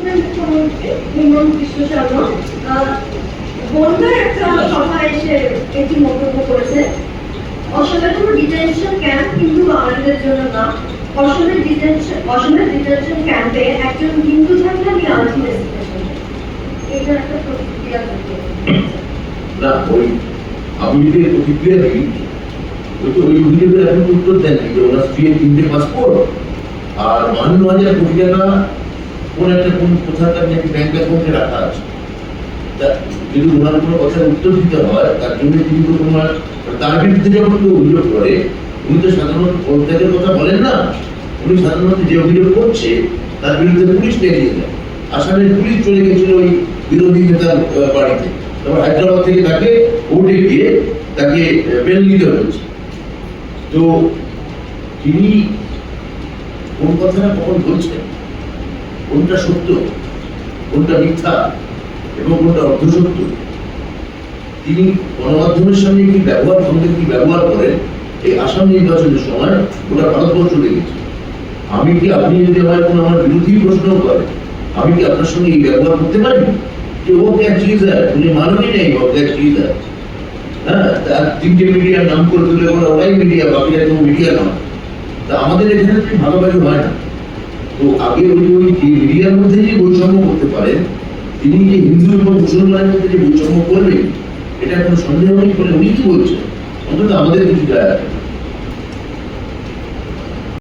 পশ্চিমবঙ্গের মুখ্যমন্ত্রী হেমন্ত বিশ্ব শর্মা বনগাঁর একটা সভায় এসে একটি মন্তব্য করেছে, অসমের কোনো ডিটেনশন ক্যাম্প হিন্দু বাঙালিদের জন্য না, অসমের ডিটেনশন ক্যাম্পে একজন হিন্দু থাকলে আমি আলাদা ডেস্টিনেশন। এটা একটা প্রতিক্রিয়া না, ওই আমি যদি প্রতিক্রিয়া দিই, ওই অভিযোগের এখন উত্তর দেননি যে ওনার স্ত্রীর 3টে পাসপোর্ট আর 52,000 কোটি টাকা কোন কোথাকার নাকি ব্যাংক অ্যাকাউন্টে রাখা আছে। যদি ওনার কোনো কথার উত্তর দিতে হয় তার জন্য কিন্তু তোমার তার বিরুদ্ধে যখন কেউ অভিযোগ করে, উনি তো সাধারণত পদত্যাগের কথা বলেন না, উনি সাধারণত যে অভিযোগ করছে তার বিরুদ্ধে পুলিশ নিয়ে যায়। আসামের পুলিশ চলে গেছিল ওই বিরোধী নেতার বাড়িতে, তারপর হায়দ্রাবাদ থেকে তাকে কোর্টে গিয়ে তাকে বেল নিতে হয়েছে। তো তিনি কোন কথাটা কখন বলছেন, কোনটা সত্য, কোনটা মিথ্যা এবং কোনটা অর্ধসত্য, তিনি গণমাধ্যমের সামনে কি ব্যবহার সঙ্গে কি ব্যবহার করেন, এই আসাম নির্বাচনের সময় ওটা ভারতবর্ষ দেখেছে। আমি কি, আপনি যদি আমার কোনো আমার বিরোধী প্রশ্ন করেন, আমি কি আপনার সঙ্গে এই ব্যবহার করতে পারি যে ও क्या चीज है, उन्हें मालूम ही नहीं वो क्या चीज है। হ্যাঁ, তার 3টে মিডিয়ার নাম করে তুলে বলে ওরাই মিডিয়া, বাকিরা কোনো মিডিয়া নয়। তা আমাদের এখানে ভাগাভাগি হয় না। তো আগে ওই মিডিয়ার মধ্যে যে বৈষম্য করতে পারেন, তিনি যে হিন্দু এবং মুসলমানের মধ্যে যে বৈষম্য করবেন, এটা কোনো সন্দেহ নেই বলে উনি কি বলছেন, অন্তত আমাদের কিছু যায় আসে না।